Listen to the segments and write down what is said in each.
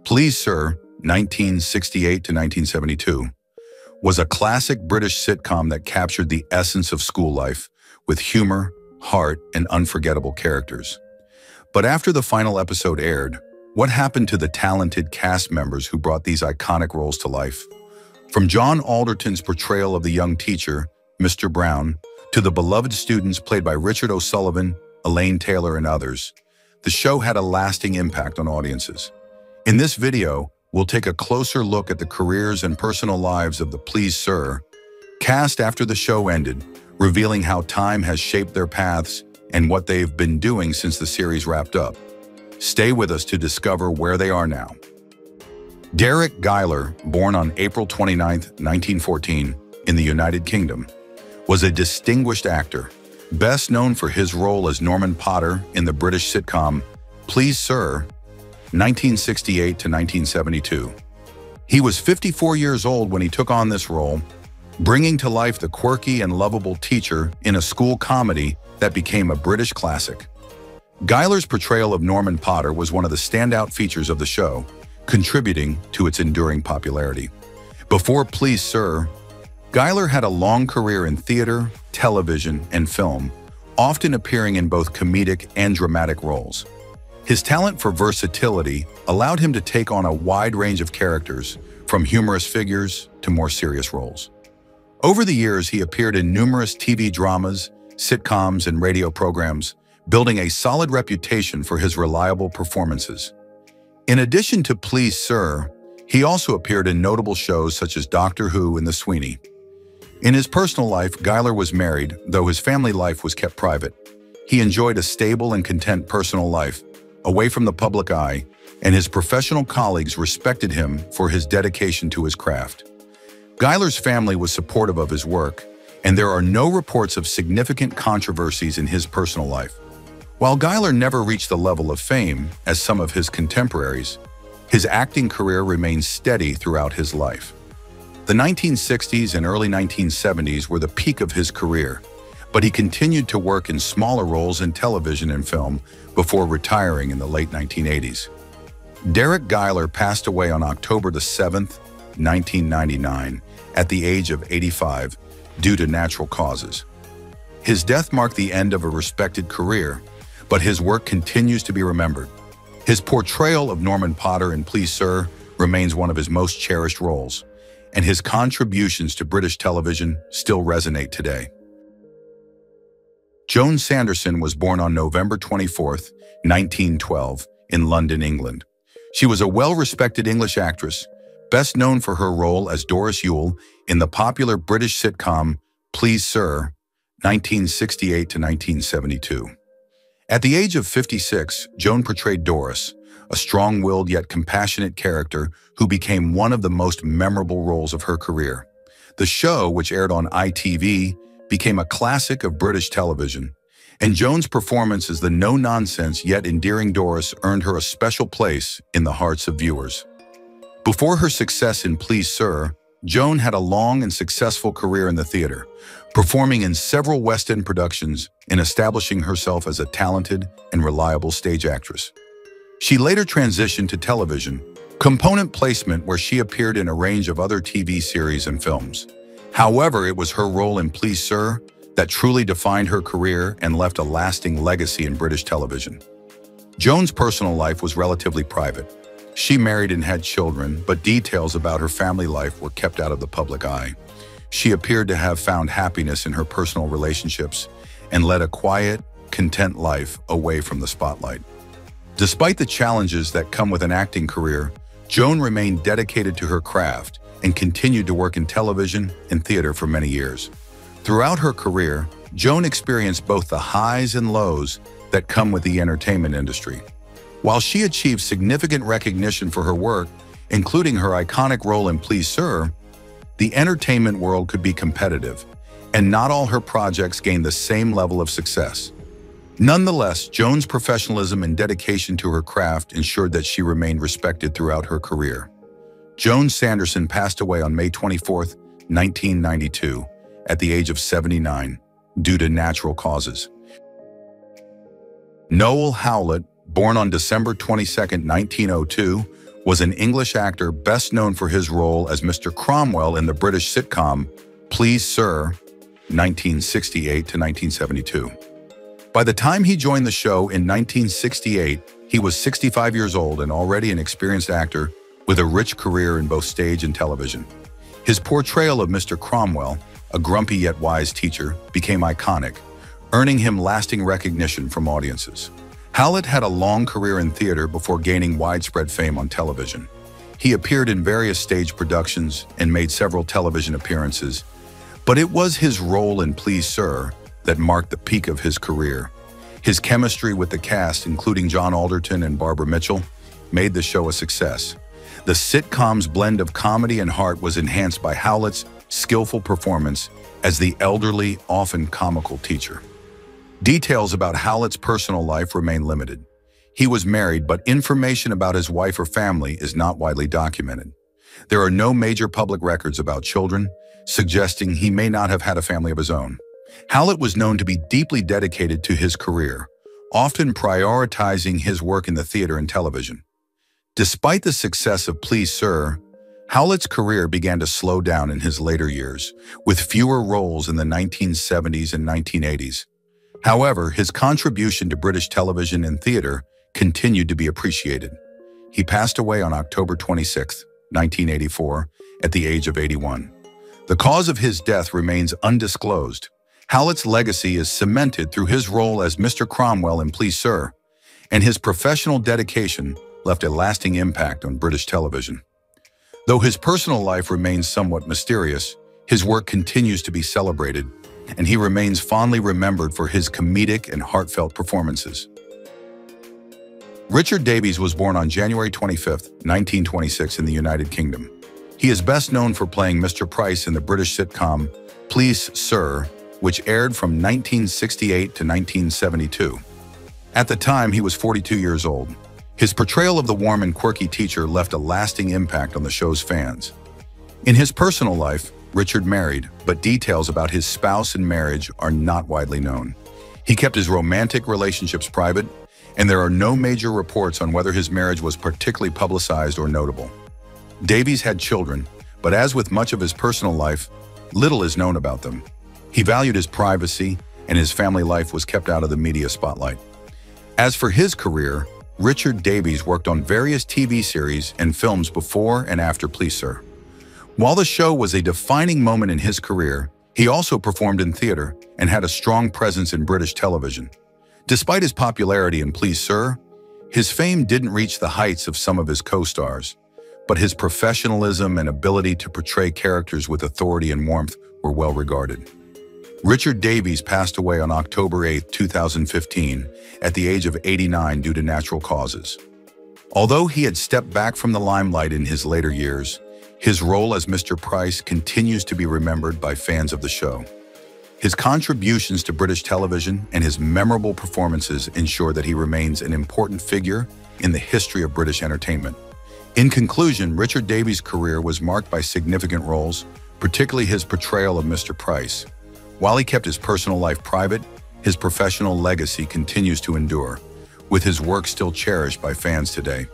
Please Sir, 1968 to 1972, was a classic British sitcom that captured the essence of school life with humor, heart, and unforgettable characters. But after the final episode aired, what happened to the talented cast members who brought these iconic roles to life? From John Alderton's portrayal of the young teacher, Mr. Brown, to the beloved students played by Richard O'Sullivan, Elaine Taylor, and others, the show had a lasting impact on audiences. In this video, we'll take a closer look at the careers and personal lives of the Please Sir cast after the show ended, revealing how time has shaped their paths and what they've been doing since the series wrapped up. Stay with us to discover where they are now. Derek Guer, born on April 29, 1914, in the United Kingdom, was a distinguished actor, best known for his role as Norman Potter in the British sitcom Please Sir, 1968 to 1972. He was 54 years old when he took on this role, bringing to life the quirky and lovable teacher in a school comedy that became a British classic. Guer's portrayal of Norman Potter was one of the standout features of the show, contributing to its enduring popularity. Before Please Sir, Guer had a long career in theater, television, and film, often appearing in both comedic and dramatic roles. His talent for versatility allowed him to take on a wide range of characters, from humorous figures to more serious roles. Over the years, he appeared in numerous TV dramas, sitcoms, and radio programs, building a solid reputation for his reliable performances. In addition to Please Sir, he also appeared in notable shows such as Doctor Who and The Sweeney. In his personal life, Guer was married, though his family life was kept private. He enjoyed a stable and content personal life, away from the public eye, and his professional colleagues respected him for his dedication to his craft. Guer's family was supportive of his work, and there are no reports of significant controversies in his personal life. While Guer never reached the level of fame as some of his contemporaries, his acting career remained steady throughout his life. The 1960s and early 1970s were the peak of his career, but he continued to work in smaller roles in television and film before retiring in the late 1980s. Derek Guer passed away on October 7, 1999, at the age of 85, due to natural causes. His death marked the end of a respected career, but his work continues to be remembered. His portrayal of Norman Potter in Please Sir remains one of his most cherished roles, and his contributions to British television still resonate today. Joan Sanderson was born on November 24, 1912, in London, England. She was a well-respected English actress, best known for her role as Doris Yule in the popular British sitcom Please Sir, 1968 to 1972. At the age of 56, Joan portrayed Doris, a strong-willed yet compassionate character who became one of the most memorable roles of her career. The show, which aired on ITV, became a classic of British television, and Joan's performance as the no-nonsense yet endearing Doris earned her a special place in the hearts of viewers. Before her success in Please Sir, Joan had a long and successful career in the theater, performing in several West End productions and establishing herself as a talented and reliable stage actress. She later transitioned to television, component placement where she appeared in a range of other TV series and films. However, it was her role in Please Sir that truly defined her career and left a lasting legacy in British television. Joan's personal life was relatively private. She married and had children, but details about her family life were kept out of the public eye. She appeared to have found happiness in her personal relationships and led a quiet, content life away from the spotlight. Despite the challenges that come with an acting career, Joan remained dedicated to her craft and continued to work in television and theater for many years. Throughout her career, Joan experienced both the highs and lows that come with the entertainment industry. While she achieved significant recognition for her work, including her iconic role in Please Sir, the entertainment world could be competitive, and not all her projects gained the same level of success. Nonetheless, Joan's professionalism and dedication to her craft ensured that she remained respected throughout her career. Joan Sanderson passed away on May 24, 1992, at the age of 79, due to natural causes. Noel Howlett, born on December 22, 1902, was an English actor best known for his role as Mr. Cromwell in the British sitcom Please Sir, 1968 to 1972. By the time he joined the show in 1968, he was 65 years old and already an experienced actor with a rich career in both stage and television. His portrayal of Mr. Cromwell, a grumpy yet wise teacher, became iconic, earning him lasting recognition from audiences. Howlett had a long career in theater before gaining widespread fame on television. He appeared in various stage productions and made several television appearances, but it was his role in Please Sir that marked the peak of his career. His chemistry with the cast, including John Alderton and Barbara Mitchell, made the show a success. The sitcom's blend of comedy and heart was enhanced by Howlett's skillful performance as the elderly, often comical teacher. Details about Howlett's personal life remain limited. He was married, but information about his wife or family is not widely documented. There are no major public records about children, suggesting he may not have had a family of his own. Howlett was known to be deeply dedicated to his career, often prioritizing his work in the theater and television. Despite the success of Please Sir, Howlett's career began to slow down in his later years, with fewer roles in the 1970s and 1980s. However, his contribution to British television and theater continued to be appreciated. He passed away on October 26, 1984, at the age of 81. The cause of his death remains undisclosed. Howlett's legacy is cemented through his role as Mr. Cromwell in Please Sir, and his professional dedication left a lasting impact on British television. Though his personal life remains somewhat mysterious, his work continues to be celebrated, and he remains fondly remembered for his comedic and heartfelt performances. Richard Davies was born on January 25, 1926 in the United Kingdom. He is best known for playing Mr. Price in the British sitcom Please Sir, which aired from 1968 to 1972. At the time, he was 42 years old. His portrayal of the warm and quirky teacher left a lasting impact on the show's fans. In his personal life, Richard married, but details about his spouse and marriage are not widely known. He kept his romantic relationships private, and there are no major reports on whether his marriage was particularly publicized or notable. Davies had children, but as with much of his personal life, little is known about them. He valued his privacy, and his family life was kept out of the media spotlight. As for his career, Richard Davies worked on various TV series and films before and after Please Sir. While the show was a defining moment in his career, he also performed in theater and had a strong presence in British television. Despite his popularity in Please Sir, his fame didn't reach the heights of some of his co-stars, but his professionalism and ability to portray characters with authority and warmth were well regarded. Richard Davies passed away on October 8, 2015, at the age of 89 due to natural causes. Although he had stepped back from the limelight in his later years, his role as Mr. Price continues to be remembered by fans of the show. His contributions to British television and his memorable performances ensure that he remains an important figure in the history of British entertainment. In conclusion, Richard Davies' career was marked by significant roles, particularly his portrayal of Mr. Price. While he kept his personal life private, his professional legacy continues to endure, with his work still cherished by fans today.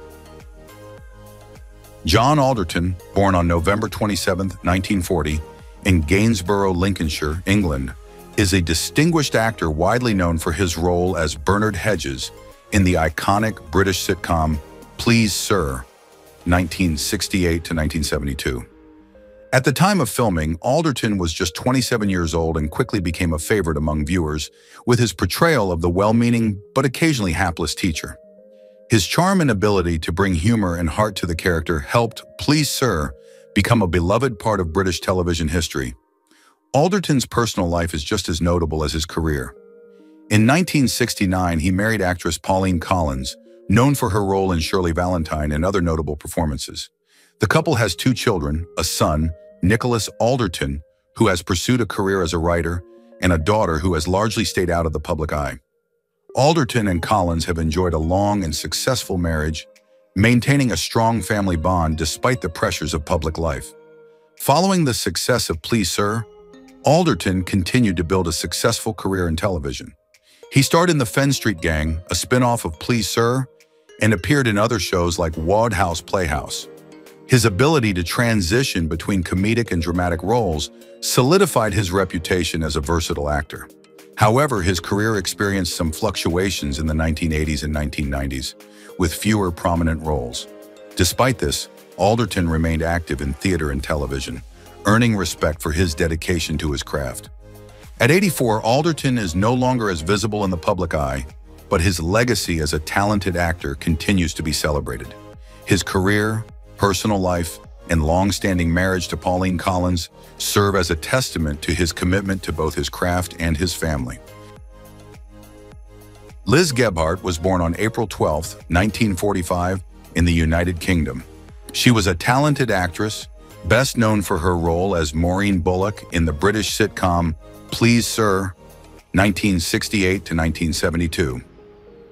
John Alderton, born on November 27, 1940, in Gainsborough, Lincolnshire, England, is a distinguished actor widely known for his role as Bernard Hedges in the iconic British sitcom Please Sir, 1968 to 1972. At the time of filming, Alderton was just 27 years old and quickly became a favorite among viewers with his portrayal of the well-meaning but occasionally hapless teacher. His charm and ability to bring humor and heart to the character helped Please Sir become a beloved part of British television history. Alderton's personal life is just as notable as his career. In 1969, he married actress Pauline Collins, known for her role in Shirley Valentine and other notable performances. The couple has 2 children, a son, Nicholas Alderton, who has pursued a career as a writer, and a daughter who has largely stayed out of the public eye. Alderton and Collins have enjoyed a long and successful marriage, maintaining a strong family bond despite the pressures of public life. Following the success of Please Sir, Alderton continued to build a successful career in television. He starred in The Fen Street Gang, a spin-off of Please Sir, and appeared in other shows like Wodehouse Playhouse. His ability to transition between comedic and dramatic roles solidified his reputation as a versatile actor. However, his career experienced some fluctuations in the 1980s and 1990s, with fewer prominent roles. Despite this, Alderton remained active in theater and television, earning respect for his dedication to his craft. At 84, Alderton is no longer as visible in the public eye, but his legacy as a talented actor continues to be celebrated. His career, personal life, and long-standing marriage to Pauline Collins serve as a testament to his commitment to both his craft and his family. Liz Gebhardt was born on April 12, 1945, in the United Kingdom. She was a talented actress, best known for her role as Maureen Bullock in the British sitcom Please Sir, 1968 to 1972.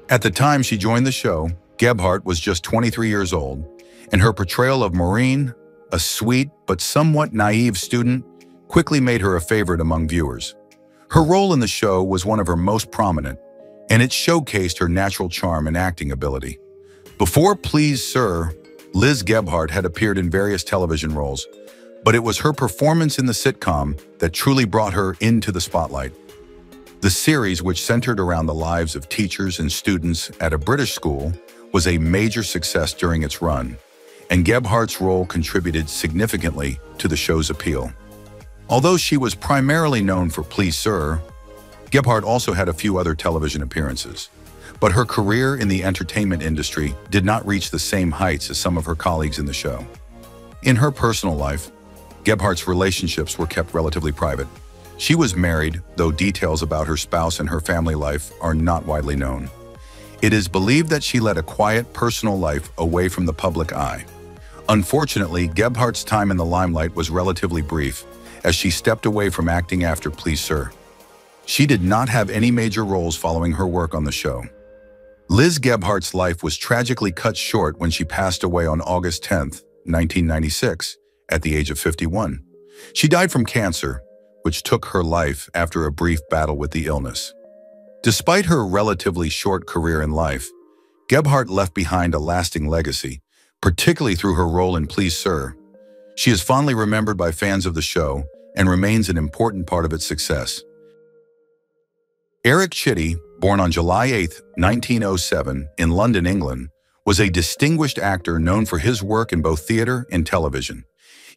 At the time she joined the show, Gebhardt was just 23 years old, and her portrayal of Maureen, a sweet but somewhat naive student, quickly made her a favorite among viewers. Her role in the show was one of her most prominent, and it showcased her natural charm and acting ability. Before Please Sir, Liz Gebhardt had appeared in various television roles, but it was her performance in the sitcom that truly brought her into the spotlight. The series, which centered around the lives of teachers and students at a British school, was a major success during its run, and Gebhardt's role contributed significantly to the show's appeal. Although she was primarily known for Please Sir, Gebhardt also had a few other television appearances, but her career in the entertainment industry did not reach the same heights as some of her colleagues in the show. In her personal life, Gebhardt's relationships were kept relatively private. She was married, though details about her spouse and her family life are not widely known. It is believed that she led a quiet personal life away from the public eye. Unfortunately, Gebhardt's time in the limelight was relatively brief, as she stepped away from acting after Please Sir. She did not have any major roles following her work on the show. Liz Gebhardt's life was tragically cut short when she passed away on August 10, 1996, at the age of 51. She died from cancer, which took her life after a brief battle with the illness. Despite her relatively short career in life, Gebhardt left behind a lasting legacy, particularly through her role in Please Sir. She is fondly remembered by fans of the show and remains an important part of its success. Eric Chitty, born on July 8, 1907, in London, England, was a distinguished actor known for his work in both theater and television.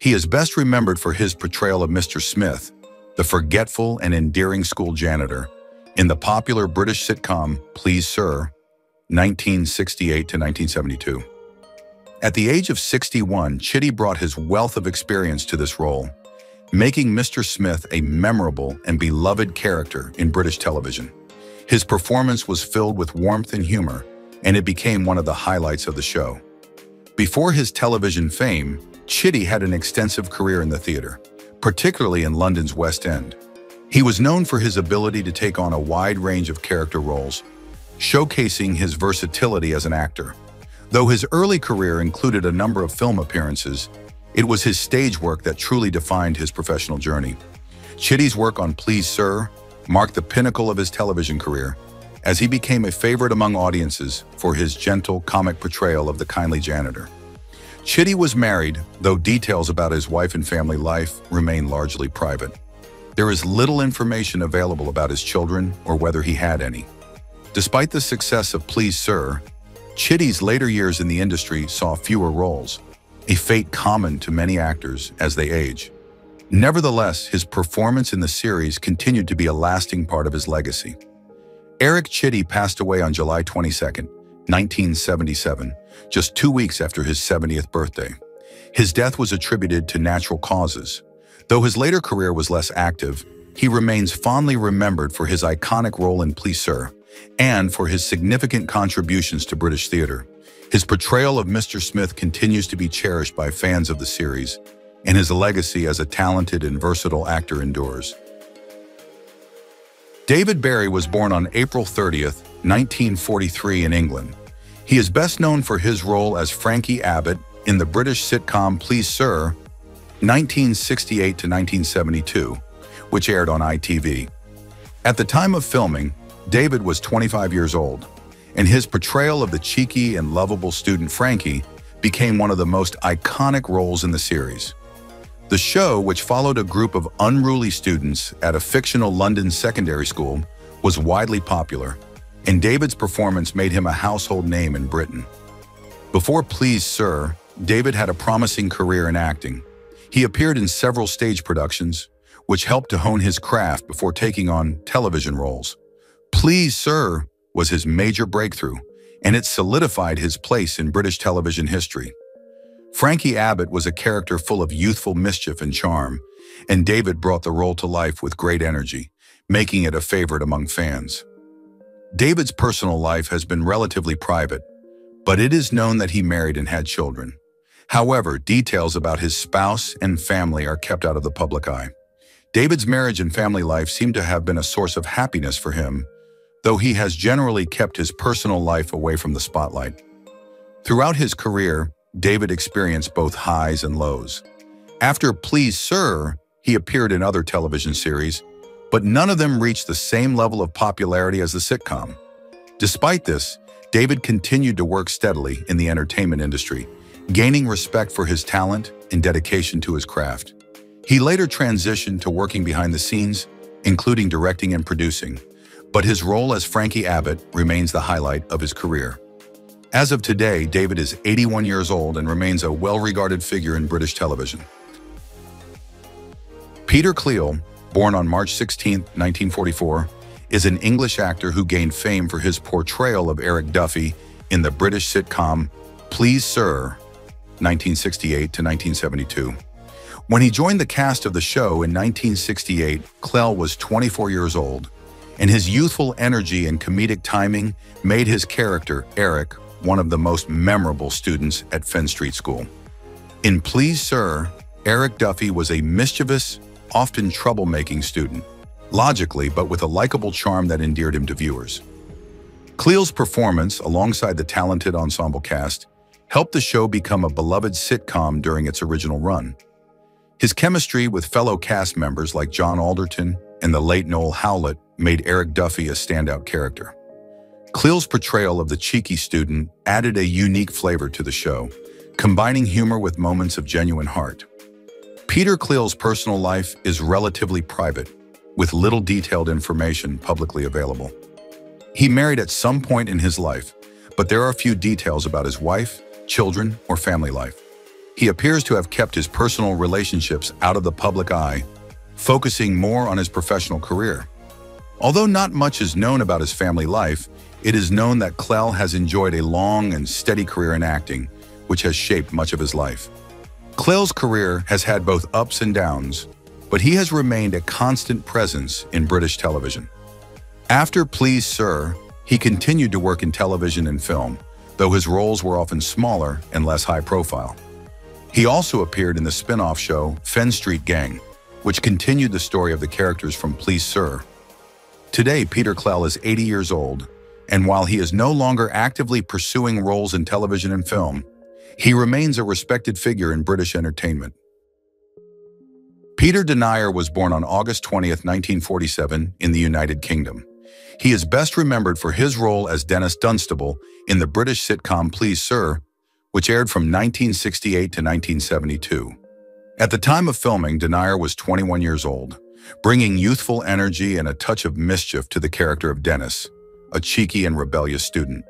He is best remembered for his portrayal of Mr. Smith, the forgetful and endearing school janitor, in the popular British sitcom Please Sir, 1968 to 1972. At the age of 61, Chitty brought his wealth of experience to this role, making Mr. Smith a memorable and beloved character in British television. His performance was filled with warmth and humor, and it became one of the highlights of the show. Before his television fame, Chitty had an extensive career in the theater, particularly in London's West End. He was known for his ability to take on a wide range of character roles, showcasing his versatility as an actor. Though his early career included a number of film appearances, it was his stage work that truly defined his professional journey. Chitty's work on Please Sir marked the pinnacle of his television career, as he became a favorite among audiences for his gentle, comic portrayal of the kindly janitor. Chitty was married, though details about his wife and family life remain largely private. There is little information available about his children or whether he had any. Despite the success of Please Sir, Chitty's later years in the industry saw fewer roles, a fate common to many actors as they age. Nevertheless, his performance in the series continued to be a lasting part of his legacy. Eric Chitty passed away on July 22, 1977, just 2 weeks after his 70th birthday. His death was attributed to natural causes. Though his later career was less active, he remains fondly remembered for his iconic role in Please Sir and for his significant contributions to British theater. His portrayal of Mr. Smith continues to be cherished by fans of the series, and his legacy as a talented and versatile actor endures. David Barry was born on April 30, 1943 in England. He is best known for his role as Frankie Abbott in the British sitcom Please Sir, 1968 to 1972, which aired on ITV. At the time of filming, David was 25 years old, and his portrayal of the cheeky and lovable student Frankie became one of the most iconic roles in the series. The show, which followed a group of unruly students at a fictional London secondary school, was widely popular, and David's performance made him a household name in Britain. Before Please Sir, David had a promising career in acting. He appeared in several stage productions, which helped to hone his craft before taking on television roles. Please Sir was his major breakthrough, and it solidified his place in British television history. Frankie Abbott was a character full of youthful mischief and charm, and David brought the role to life with great energy, making it a favorite among fans. David's personal life has been relatively private, but it is known that he married and had children. However, details about his spouse and family are kept out of the public eye. David's marriage and family life seem to have been a source of happiness for him, though he has generally kept his personal life away from the spotlight. Throughout his career, David experienced both highs and lows. After Please Sir, he appeared in other television series, but none of them reached the same level of popularity as the sitcom. Despite this, David continued to work steadily in the entertainment industry, gaining respect for his talent and dedication to his craft. He later transitioned to working behind the scenes, including directing and producing, but his role as Frankie Abbott remains the highlight of his career. As of today, David is 81 years old and remains a well-regarded figure in British television. Peter Clell, born on March 16, 1944, is an English actor who gained fame for his portrayal of Eric Duffy in the British sitcom Please Sir, 1968 to 1972. When he joined the cast of the show in 1968, Clell was 24 years old, and his youthful energy and comedic timing made his character, Eric, one of the most memorable students at Fen Street School. In Please Sir, Eric Duffy was a mischievous, often troublemaking student, logically but with a likable charm that endeared him to viewers. Clell's performance, alongside the talented ensemble cast, helped the show become a beloved sitcom during its original run. His chemistry with fellow cast members like John Alderton and the late Noel Howlett made Eric Duffy a standout character. Clell's portrayal of the cheeky student added a unique flavor to the show, combining humor with moments of genuine heart. Peter Clell's personal life is relatively private, with little detailed information publicly available. He married at some point in his life, but there are few details about his wife, children, or family life. He appears to have kept his personal relationships out of the public eye, focusing more on his professional career. Although not much is known about his family life, it is known that Clell has enjoyed a long and steady career in acting, which has shaped much of his life. Clell's career has had both ups and downs, but he has remained a constant presence in British television. After Please Sir, he continued to work in television and film, though his roles were often smaller and less high-profile. He also appeared in the spin-off show Fen Street Gang, which continued the story of the characters from Please Sir. Today, Peter Clell is 80 years old, and while he is no longer actively pursuing roles in television and film, he remains a respected figure in British entertainment. Peter Denney was born on August 20, 1947, in the United Kingdom. He is best remembered for his role as Dennis Dunstable in the British sitcom Please Sir, which aired from 1968 to 1972. At the time of filming, Denney was 21 years old, bringing youthful energy and a touch of mischief to the character of Dennis, a cheeky and rebellious student.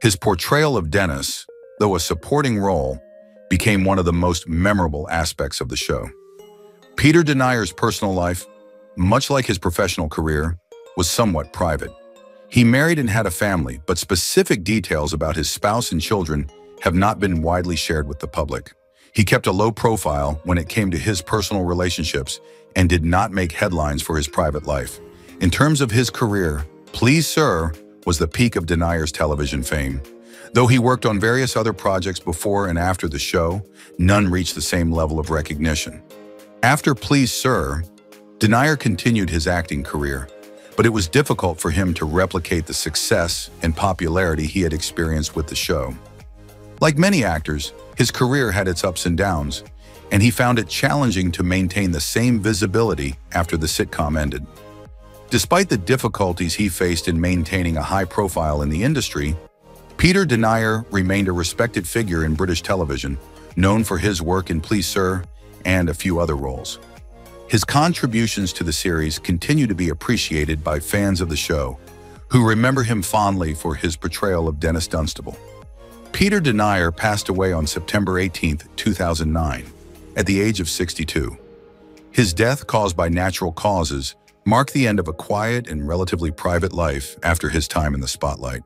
His portrayal of Dennis, though a supporting role, became one of the most memorable aspects of the show. Peter Denney's personal life, much like his professional career, was somewhat private. He married and had a family, but specific details about his spouse and children have not been widely shared with the public. He kept a low profile when it came to his personal relationships and did not make headlines for his private life. In terms of his career, Please Sir was the peak of Denney's television fame. Though he worked on various other projects before and after the show, none reached the same level of recognition. After Please Sir, Denney continued his acting career, but it was difficult for him to replicate the success and popularity he had experienced with the show. Like many actors, his career had its ups and downs, and he found it challenging to maintain the same visibility after the sitcom ended. Despite the difficulties he faced in maintaining a high profile in the industry, Peter Denney remained a respected figure in British television, known for his work in Please Sir and a few other roles. His contributions to the series continue to be appreciated by fans of the show, who remember him fondly for his portrayal of Dennis Dunstable. Peter Denney passed away on September 18, 2009, at the age of 62. His death, caused by natural causes, marked the end of a quiet and relatively private life after his time in the spotlight.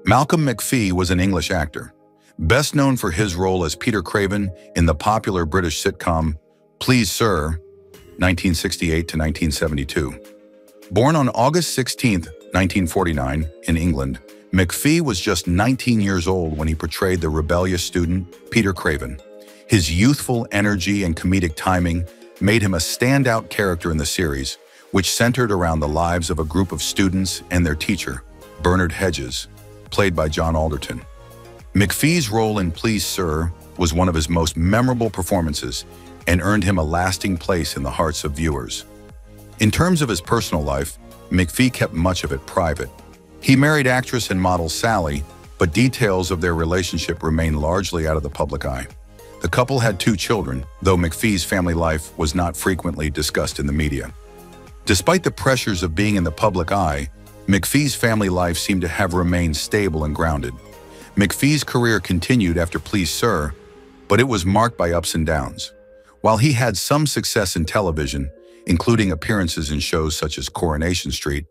Malcolm McPhee was an English actor, best known for his role as Peter Craven in the popular British sitcom Please Sir, 1968 to 1972. Born on August 16, 1949, in England, McPhee was just 19 years old when he portrayed the rebellious student, Peter Craven. His youthful energy and comedic timing made him a standout character in the series, which centered around the lives of a group of students and their teacher, Bernard Hedges, played by John Alderton. McPhee's role in Please Sir was one of his most memorable performances and earned him a lasting place in the hearts of viewers. In terms of his personal life, McPhee kept much of it private. He married actress and model Sally, but details of their relationship remain largely out of the public eye. The couple had 2 children, though McPhee's family life was not frequently discussed in the media. Despite the pressures of being in the public eye, McPhee's family life seemed to have remained stable and grounded. McPhee's career continued after Please Sir, but it was marked by ups and downs. While he had some success in television, including appearances in shows such as Coronation Street,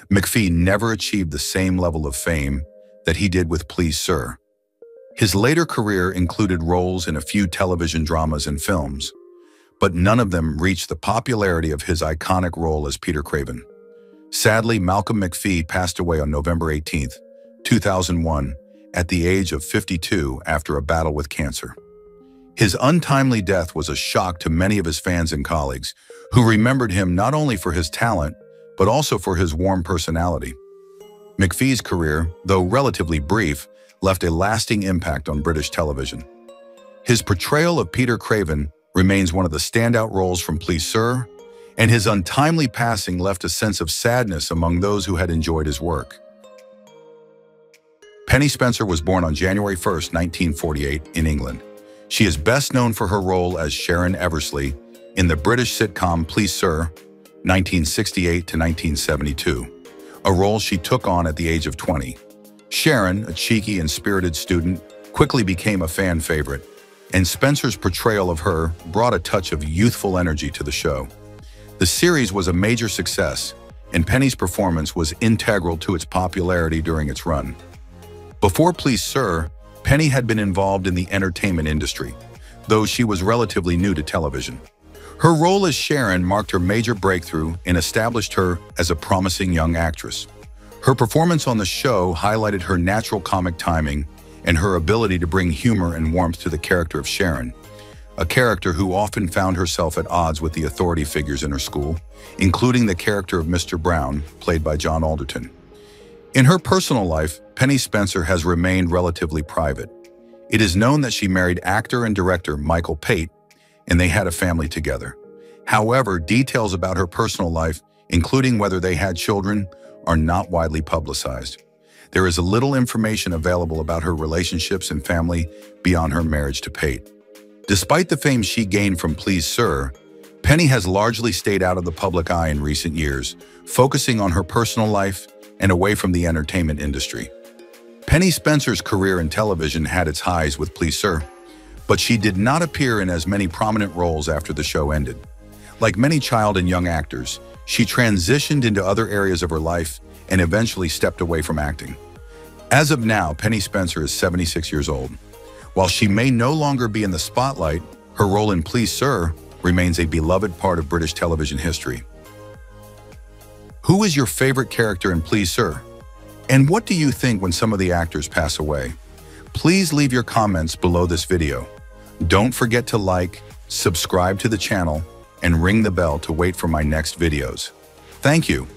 McPhee never achieved the same level of fame that he did with Please Sir. His later career included roles in a few television dramas and films, but none of them reached the popularity of his iconic role as Peter Craven. Sadly, Malcolm McPhee passed away on November 18, 2001, at the age of 52 after a battle with cancer. His untimely death was a shock to many of his fans and colleagues, who remembered him not only for his talent, but also for his warm personality. McPhee's career, though relatively brief, left a lasting impact on British television. His portrayal of Peter Craven remains one of the standout roles from Please Sir, and his untimely passing left a sense of sadness among those who had enjoyed his work. Penny Spencer was born on January 1, 1948, in England. She is best known for her role as Sharon Eversley in the British sitcom Please Sir, 1968 to 1972, a role she took on at the age of 20. Sharon, a cheeky and spirited student, quickly became a fan favorite, and Spencer's portrayal of her brought a touch of youthful energy to the show. The series was a major success, and Penny's performance was integral to its popularity during its run. Before Please Sir, Penny had been involved in the entertainment industry, though she was relatively new to television. Her role as Sharon marked her major breakthrough and established her as a promising young actress. Her performance on the show highlighted her natural comic timing and her ability to bring humor and warmth to the character of Sharon, a character who often found herself at odds with the authority figures in her school, including the character of Mr. Brown, played by John Alderton. In her personal life, Penny Spencer has remained relatively private. It is known that she married actor and director Michael Pate, and they had a family together. However, details about her personal life, including whether they had children, are not widely publicized. There is little information available about her relationships and family beyond her marriage to Pate. Despite the fame she gained from Please Sir, Penny has largely stayed out of the public eye in recent years, focusing on her personal life and away from the entertainment industry. Penny Spencer's career in television had its highs with Please Sir, but she did not appear in as many prominent roles after the show ended. Like many child and young actors, she transitioned into other areas of her life and eventually stepped away from acting. As of now, Penny Spencer is 76 years old. While she may no longer be in the spotlight, her role in Please Sir remains a beloved part of British television history. Who is your favorite character in Please Sir? And what do you think when some of the actors pass away? Please leave your comments below this video. Don't forget to like, subscribe to the channel, and ring the bell to wait for my next videos. Thank you.